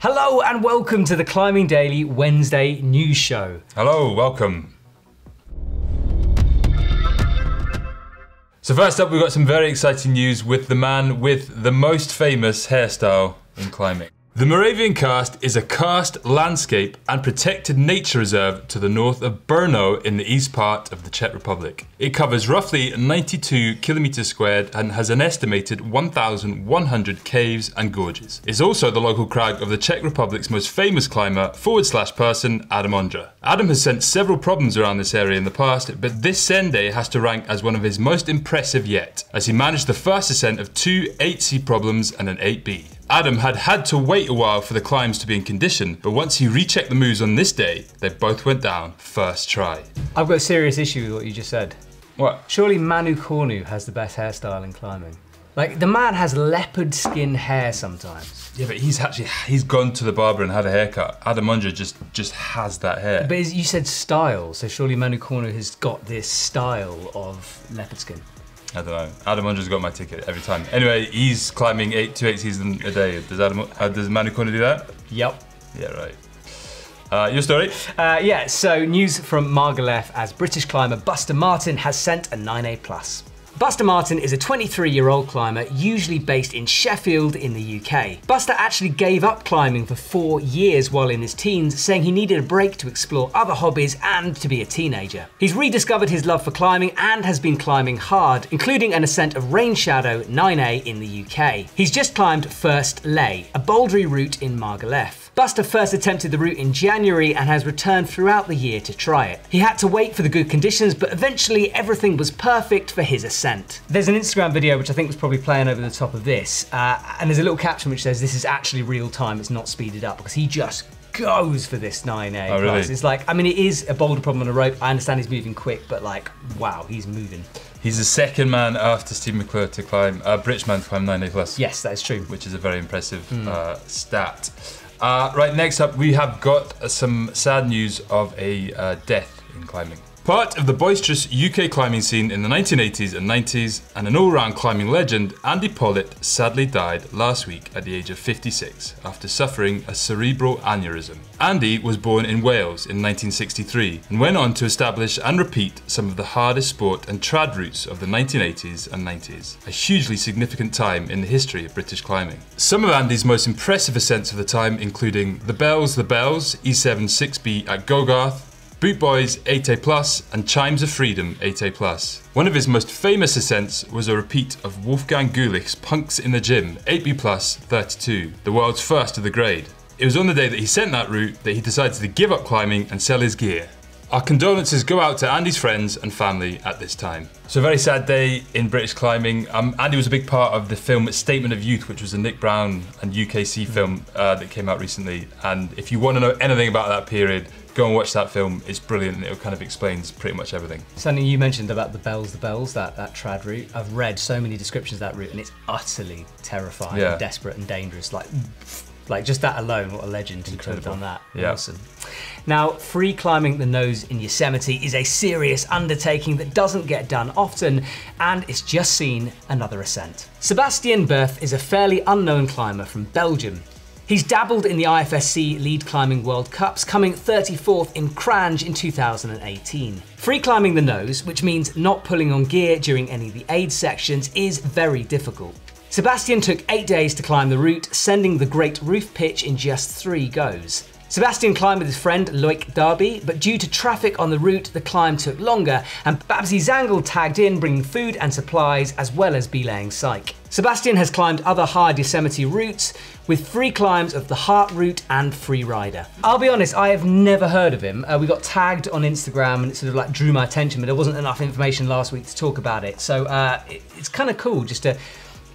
Hello and welcome to the Climbing Daily Wednesday news show. Hello, welcome. So first up, we've got some very exciting news with the man with the most famous hairstyle in climbing. The Moravian Karst is a karst landscape and protected nature reserve to the north of Brno in the east part of the Czech Republic. It covers roughly 92 kilometers squared and has an estimated 1,100 caves and gorges. It's also the local crag of the Czech Republic's most famous climber / person, Adam Ondra. Adam has sent several problems around this area in the past, but this Sunday has to rank as one of his most impressive yet, as he managed the first ascent of 2 8C problems and an 8B. Adam had to wait a while for the climbs to be in condition, but once he rechecked the moves on this day, they both went down first try. I've got a serious issue with what you just said. What? Surely Manu Cornu has the best hairstyle in climbing. Like, the man has leopard skin hair sometimes. Yeah, but he's gone to the barber and had a haircut. Adam Ondra just has that hair. But you said style, so surely Manu Cornu has got this style of leopard skin. I don't know. Adam Ondra's got my ticket every time. Anyway, he's climbing 2 8Cs a day. Does Manu Cornu do that? Yep. Yeah, right. Your story? Yeah, so news from Margalef as British climber Buster Martin has sent a 9A+. Buster Martin is a 23-year-old climber, usually based in Sheffield in the UK. Buster actually gave up climbing for 4 years while in his teens, saying he needed a break to explore other hobbies and to be a teenager. He's rediscovered his love for climbing and has been climbing hard, including an ascent of Rain Shadow 9A in the UK. He's just climbed First Lay, a bouldery route in Margalef. Buster first attempted the route in January and has returned throughout the year to try it. He had to wait for the good conditions, but eventually everything was perfect for his ascent. There's an Instagram video which I think was probably playing over the top of this, and there's a little caption which says this is actually real time, it's not speeded up, because he just goes for this 9A. Oh, really? It's like, I mean, it is a boulder problem on a rope. I understand he's moving quick, but like, wow, he's moving. He's the second man after Steve McClure to climb, British man to climb 9A+. Yes, that is true. Which is a very impressive stat. Right, next up, we have got some sad news of a death in climbing. Part of the boisterous UK climbing scene in the 1980s and 90s, and an all-round climbing legend, Andy Pollitt sadly died last week at the age of 56 after suffering a cerebral aneurysm. Andy was born in Wales in 1963 and went on to establish and repeat some of the hardest sport and trad routes of the 1980s and 90s, a hugely significant time in the history of British climbing. Some of Andy's most impressive ascents of the time including the Bells, E7 6B at Gogarth, Boot Boys 8A+, and Chimes of Freedom 8A+. One of his most famous ascents was a repeat of Wolfgang Gulich's Punks in the Gym 8B+ 32, the world's first of the grade. It was on the day that he sent that route that he decided to give up climbing and sell his gear. Our condolences go out to Andy's friends and family at this time. So a very sad day in British climbing. Andy was a big part of the film Statement of Youth, which was a Nick Brown and UKC film that came out recently. And if you want to know anything about that period, go and watch that film. It's brilliant and it kind of explains pretty much everything. Something you mentioned about the Bells, that trad route. I've read so many descriptions of that route and it's utterly terrifying, and desperate and dangerous. Like just that alone, what a legend who could have done that. Yeah. Awesome. Now, free climbing the nose in Yosemite is a serious undertaking that doesn't get done often, and it's just seen another ascent. Sebastian Berth is a fairly unknown climber from Belgium. He's dabbled in the IFSC Lead Climbing World Cups, coming 34th in Crange in 2018. Free climbing the nose, which means not pulling on gear during any of the aid sections, is very difficult. Sebastian took 8 days to climb the route, sending the Great Roof Pitch in just 3 goes. Sebastian climbed with his friend Loic Darby, but due to traffic on the route, the climb took longer, and Babsy Zangle tagged in, bringing food and supplies, as well as belaying psych. Sebastian has climbed other hard Yosemite routes, with free climbs of the Heart Route and Free Rider. I'll be honest, I have never heard of him. We got tagged on Instagram and it sort of like drew my attention, but there wasn't enough information last week to talk about it. So it's kind of cool just to,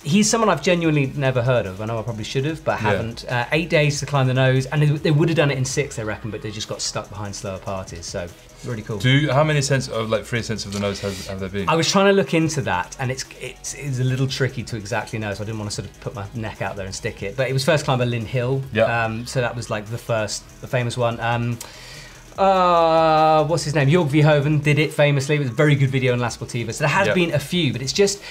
he's someone I've genuinely never heard of. I know I probably should have, but haven't. 8 days to climb the nose, and they would have done it in 6, they reckon, but they just got stuck behind slower parties, so really cool. How many ascents of free ascents of the nose have there been? I was trying to look into that, and it's a little tricky to exactly know, so I didn't want to sort of put my neck out there and stick it. But it was first climber Lynn Hill, so that was like the famous one. What's his name? Jorg Verhoeven did it famously. It was a very good video on La Sportiva. So there has been a few, but it's just,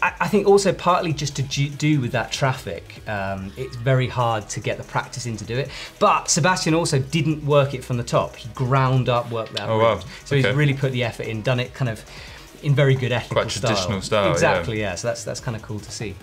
I think also partly just to do with that traffic, it's very hard to get the practice in to do it. But Sebastian also didn't work it from the top. He ground up, worked that route. Wow. So he's really put the effort in, done it kind of in very good ethical Quite traditional style. Exactly, yeah. So that's kind of cool to see.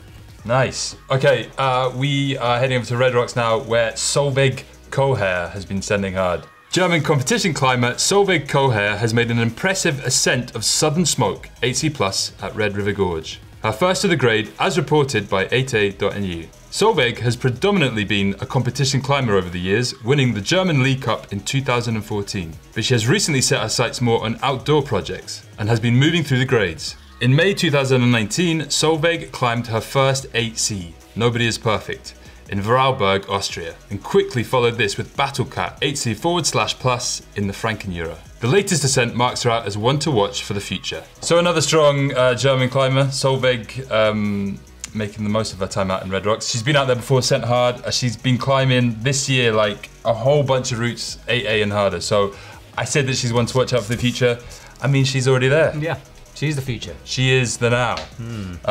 Nice. Okay, we are heading over to Red Rocks now, where Solveig Koher has been sending hard. German competition climber Solveig Koher has made an impressive ascent of Southern Smoke, 8C+, at Red River Gorge. Her first of the grade, as reported by 8A.nu. Solveig has predominantly been a competition climber over the years, winning the German League Cup in 2014. But she has recently set her sights more on outdoor projects, and has been moving through the grades. In May 2019, Solveig climbed her first 8C, Nobody is Perfect, in Vorarlberg, Austria, and quickly followed this with Battlecat 8C/+ in the Frankenjura. The latest ascent marks her out as one to watch for the future. So another strong German climber, Solveig, making the most of her time out in Red Rocks. She's been out there before, sent hard. She's been climbing this year like a whole bunch of routes, 8A and harder. So I said that she's one to watch out for the future. I mean, she's already there. Yeah. She's the future. She is the now.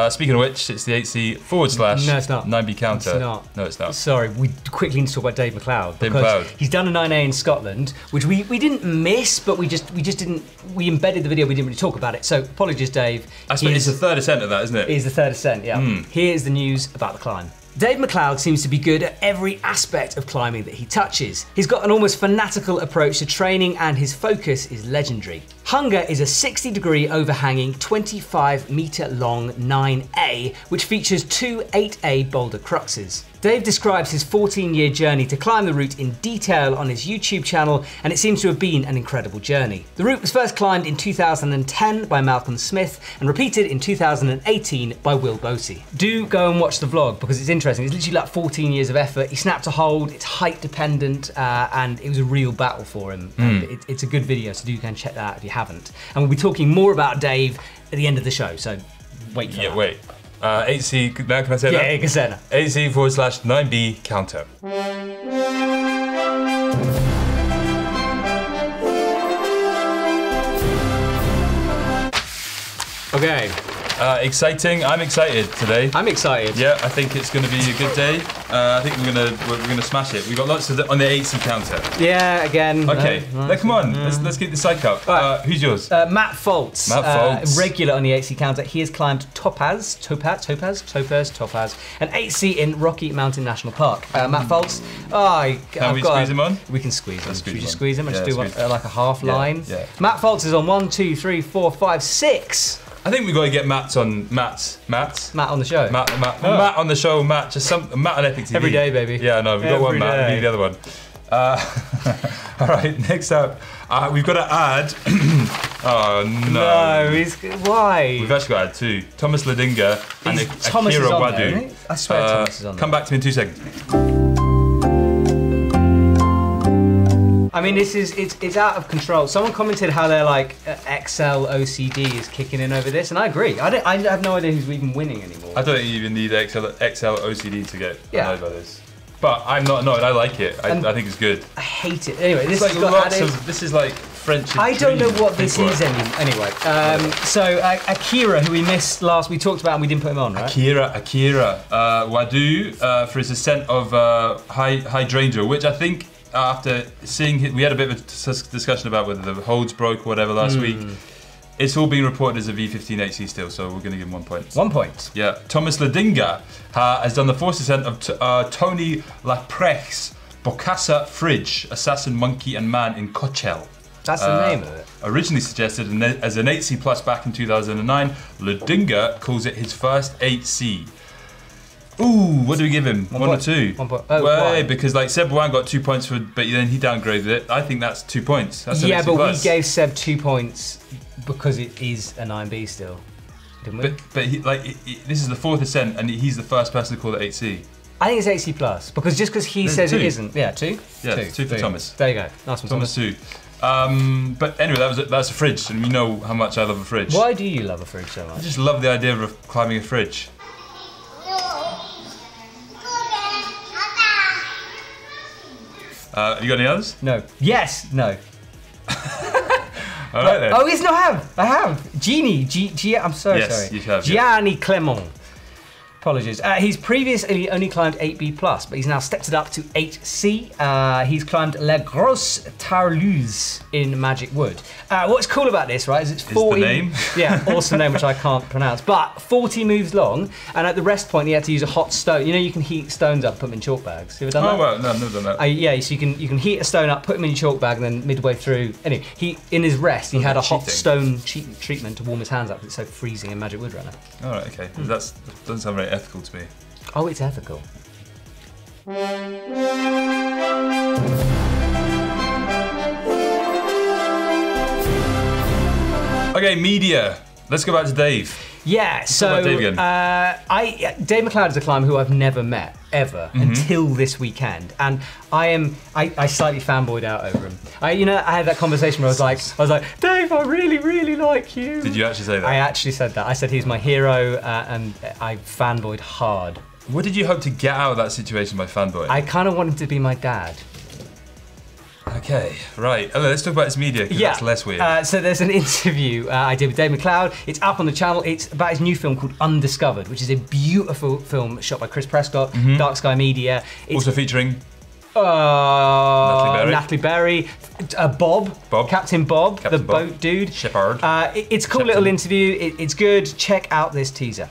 Speaking of which, it's the 8C / No, it's not. 9B counter. It's not. No, it's not. Sorry, we quickly need to talk about Dave McLeod. Dave McLeod. He's done a 9A in Scotland, which we didn't miss, but we just didn't, we embedded the video, we didn't really talk about it. So apologies, Dave. It's the third ascent of that, isn't it? It is the third ascent, yeah. Here's the news about the climb. Dave McLeod seems to be good at every aspect of climbing that he touches. He's got an almost fanatical approach to training and his focus is legendary. Hunger is a 60-degree overhanging, 25-meter long 9A, which features two 8A boulder cruxes. Dave describes his 14-year journey to climb the route in detail on his YouTube channel, and it seems to have been an incredible journey. The route was first climbed in 2010 by Malcolm Smith and repeated in 2018 by Will Boaty. Do go and watch the vlog because it's interesting. It's literally like 14 years of effort. He snapped a hold, it's height dependent, and it was a real battle for him. And it's a good video, so do go and check that out if you haven't. And we'll be talking more about Dave at the end of the show, so wait for that. Yeah, wait. 8C, now can I say that? Yeah, you can say that. 8C/9B counter. Okay. Exciting. I'm excited today. I'm excited. Yeah, I think it's going to be a good day. I think we're gonna smash it. We've got lots on the 8C counter. Yeah, again. Okay, come on. Let's get the side cup. Right. Who's yours? Matt Foltz. Matt Foltz. Regular on the 8C counter. He has climbed Topaz, an 8C in Rocky Mountain National Park. Matt Foltz. Can we squeeze him on? We can squeeze him. Should we just him. squeeze him and just do like a half line? Yeah. Matt Foltz is on 1, 2, 3, 4, 5, 6. I think we've got to get Matt on the show. Matt on the show. Matt on EpicTV. Every day, baby. Yeah, no, we've got one Matt. We need the other one. All right, next up, we've got to add. Oh no! No, why? We've actually got to add two. Thomas Ledinga and Akira Wadu. I swear Thomas is on there. Come back to me in 2 seconds. I mean, it's out of control. Someone commented how they're like XL OCD is kicking in over this, and I agree. I have no idea who's even winning anymore. I don't even need XL OCD to get annoyed by this. But I'm not annoyed. I like it. I think it's good. I hate it. Anyway, this like has got added. This is like French. I don't know what this is anyway. So Akira, who we missed last, we talked about and we didn't put him on, right? Akira Wadu for his ascent of Hydrangea, which I think after seeing we had a bit of a discussion about whether the holds broke or whatever last week. It's all being reported as a V15 8C still, so we're going to give him 1 point. 1 point. Yeah. Thomas Ledinga has done the forced ascent of Tony Laprech's Bokassa Fridge, Assassin, Monkey and Man in Coachelle. That's the name of it. Originally suggested as an 8C+ back in 2009, Ledinga calls it his first 8C. Ooh, what do we give him? 1 or 2? 1 point. Why? Because like Seb Wan got 2 points but then he downgraded it. I think that's 2 points. That's yeah, but we gave Seb 2 points because it is a 9B still, didn't we? But this is the 4th ascent and he's the first person to call it 8C. I think it's 8C+, because just because he says it isn't. Yeah, 2? Yeah, 2 for Thomas. There you go. Nice one, Thomas 2. But anyway, that's a fridge, and you know how much I love a fridge. Why do you love a fridge so much? I just love the idea of climbing a fridge. You got any others? No. Yes. No. All right then. Oh, yes, no, I have. I'm sorry. You have, Gianni Clement. Apologies. He's previously only climbed 8B+, but he's now stepped it up to 8C. He's climbed La Grosse Tarluse in Magic Wood. What's cool about this, right, is it's 40... the name? Yeah, awesome name, which I can't pronounce. But 40 moves long, and at the rest point, he had to use a hot stone. You know, you can heat stones up, put them in chalk bags. You ever done that? Oh, well, no, I've never done that. Yeah, so you can heat a stone up, put them in your chalk bag, and then midway through... Anyway, in his rest, he had a hot stone treatment to warm his hands up because it's so freezing in Magic Wood right now. All right, okay. That doesn't sound very ethical to me. Oh, it's ethical. Okay, media. Let's go back to Dave. Yeah, so Dave again. Dave McLeod is a climber who I've never met ever until this weekend, and I slightly fanboyed out over him. I had that conversation where I was like, Dave, I really, really like you. Did you actually say that? I actually said that. I said he's my hero, and I fanboyed hard. What did you hope to get out of that situation by fanboying? I kind of want him to be my dad. Okay, right. Let's talk about his media, because that's less weird. So there's an interview I did with Dave McLeod. It's up on the channel. It's about his new film called Undiscovered, which is a beautiful film shot by Chris Prescott, Dark Sky Media. It's also featuring Natalie Berry, Bob, Captain Bob, the boat dude. Shepherd. It's a cool little interview. It's good. Check out this teaser.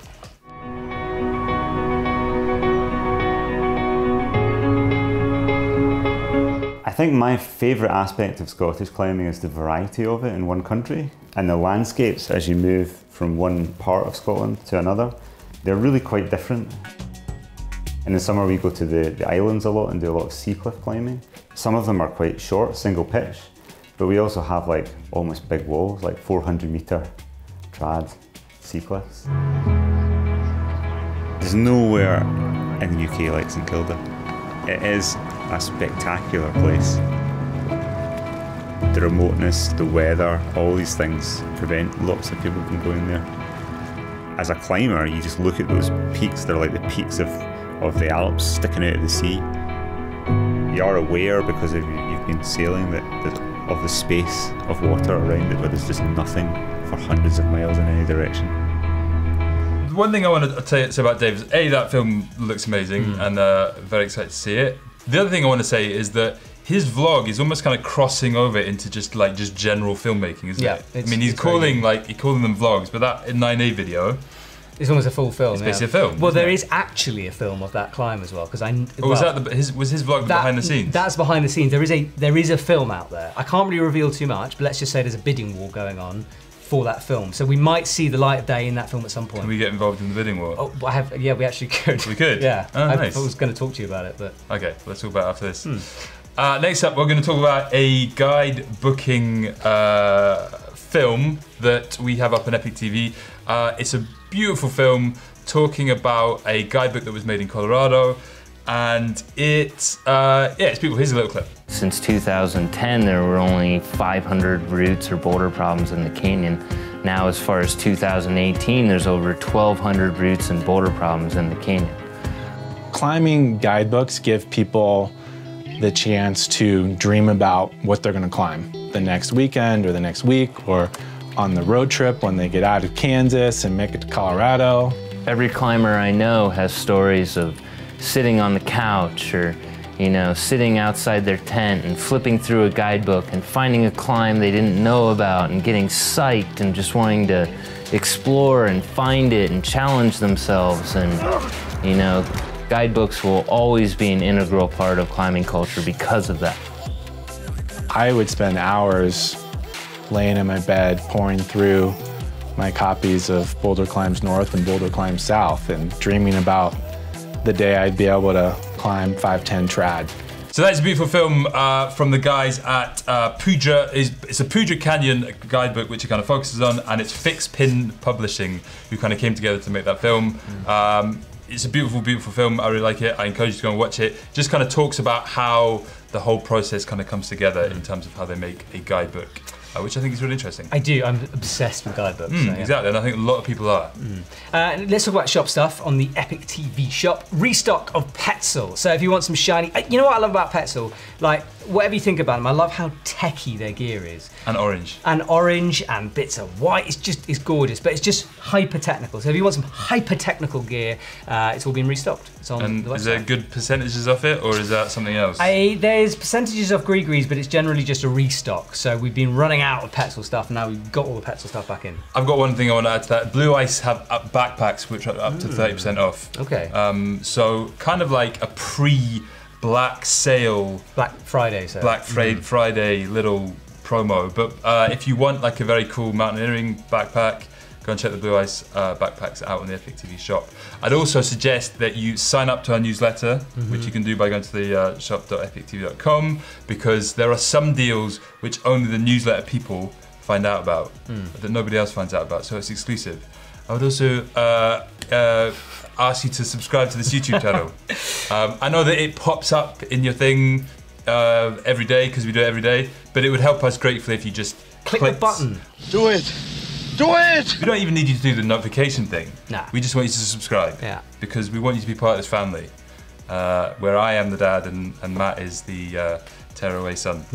I think my favourite aspect of Scottish climbing is the variety of it in one country, and the landscapes as you move from one part of Scotland to another. They're really quite different. In the summer we go to the islands a lot and do a lot of sea cliff climbing. Some of them are quite short, single pitch, but we also have like almost big walls, like 400 metre trad sea cliffs. There's nowhere in the UK like St Kilda. It is a spectacular place. The remoteness, the weather, all these things prevent lots of people from going there. As a climber, you just look at those peaks, they're like the peaks of the Alps sticking out of the sea. You are aware, because you've been sailing, of the space of water around it, where there's just nothing for hundreds of miles in any direction. One thing I want to say about Dave is, A, that film looks amazing, and very excited to see it. The other thing I want to say is that his vlog is almost kind of crossing over into just general filmmaking, isn't it? I mean, he's calling them vlogs, but that 9A video, it's almost a full film. It's basically a film. Well, there is actually a film of that climb as well, because was his vlog behind the scenes? That's behind the scenes. There is a film out there. I can't really reveal too much, but let's just say there's a bidding war going on for that film. So we might see the light of day in that film at some point. Can we get involved in the bidding war? Oh, yeah, we actually could. We could? Yeah. Nice. I was going to talk to you about it, but... Okay, let's talk about it after this. Next up, we're going to talk about a guide booking film that we have up on EpicTV. It's a beautiful film talking about a guidebook that was made in Colorado, and it's beautiful. Here's a little clip. Since 2010, there were only 500 routes or boulder problems in the canyon. Now, as far as 2018, there's over 1,200 routes and boulder problems in the canyon. Climbing guidebooks give people the chance to dream about what they're going to climb the next weekend or the next week, or on the road trip when they get out of Kansas and make it to Colorado. Every climber I know has stories of sitting on the couch, or sitting outside their tent and flipping through a guidebook and finding a climb they didn't know about and getting psyched and just wanting to explore and find it and challenge themselves. And guidebooks will always be an integral part of climbing culture because of that. I would spend hours laying in my bed pouring through my copies of Boulder Climbs North and Boulder Climbs South and dreaming about the day I'd be able to climb 510 trad. So that's a beautiful film from the guys at Poudre. It's a Poudre Canyon guidebook which it kind of focuses on, and it's Fixed Pin Publishing who kind of came together to make that film. It's a beautiful, beautiful film. I really like it. I encourage you to go and watch it. Just kind of talks about how the whole process kind of comes together in terms of how they make a guidebook, which I think is really interesting. I do. I'm obsessed with guidebooks. So, yeah. Exactly, and I think a lot of people are. Let's talk about shop stuff on the EpicTV shop. Restock of Petzl. So if you want some shiny... You know what I love about Petzl? Like, whatever you think about them, I love how techy their gear is. And orange. And orange and bits of white. It's gorgeous, but it's just hyper technical. So if you want some hyper technical gear, it's all been restocked. It's on the website. Is there good percentages of it, or is that something else? There's percentages of Gree-Grees, but it's generally just a restock. So we've been running out of Petzl stuff, and now we've got all the Petzl stuff back in. I've got one thing I want to add to that. Blue Ice have backpacks which are up to 30% off. Okay. So kind of like a pre-Black sale. Black Friday sale. Black Friday little promo. But if you want like a very cool mountaineering backpack, go and check the Blue Ice backpacks out on the EpicTV shop. I'd also suggest that you sign up to our newsletter, which you can do by going to the shop.epictv.com, because there are some deals which only the newsletter people find out about, that nobody else finds out about, so it's exclusive. I would also ask you to subscribe to this YouTube channel. I know that it pops up in your thing every day, because we do it every day, but it would help us gratefully if you just click the button. Do it! Do it! We don't even need you to do the notification thing. Nah. We just want you to subscribe. Yeah. Because we want you to be part of this family, where I am the dad and Matt is the tearaway son.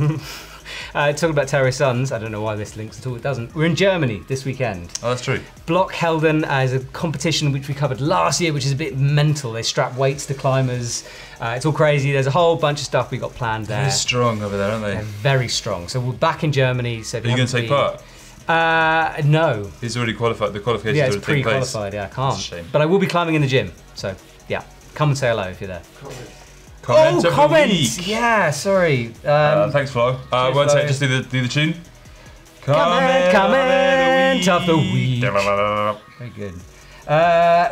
Talking about tearaway sons, I don't know why this links at all, it doesn't. We're in Germany this weekend. Oh, that's true. Block Helden is a competition which we covered last year, which is a bit mental. They strap weights to climbers. It's all crazy. There's a whole bunch of stuff we got planned there. They're strong over there, aren't they? They're very strong. So we're back in Germany. So are you going to take part? No. He's already qualified. The qualifications already it's pre-qualified. Yeah, I can't. That's a shame. But I will be climbing in the gym. So yeah, come and say hello if you're there. Comment of the week. Yeah, sorry. Thanks, Flo. One sec, just do the tune. Comment of the week. Very good.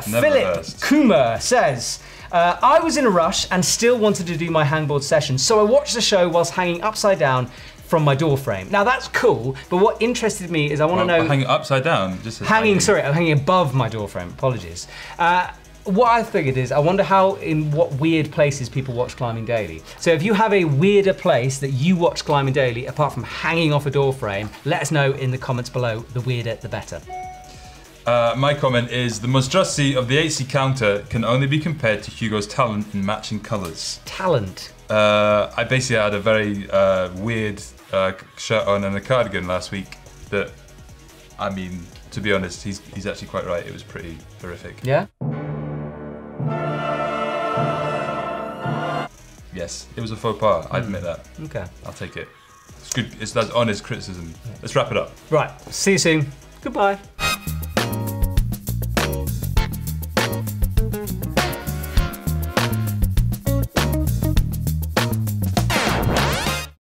Philip Kuma says, I was in a rush and still wanted to do my hangboard session, so I watched the show whilst hanging upside down from my door frame. Now that's cool, but what interested me is I want to know... Hanging upside down? I'm hanging above my door frame, apologies. What I figured is, I wonder in what weird places people watch Climbing Daily. So if you have a weirder place that you watch Climbing Daily, apart from hanging off a door frame, let us know in the comments below. The weirder, the better. My comment is, the monstrosity of the 8C counter can only be compared to Hugo's talent in matching colours. Talent? I basically had a very weird shirt on and a cardigan last week that, I mean, to be honest, he's actually quite right. It was pretty horrific. Yeah? Yes, it was a faux pas. I admit that. Okay. I'll take it. It's good. That's honest criticism. Let's wrap it up. Right. See you soon. Goodbye.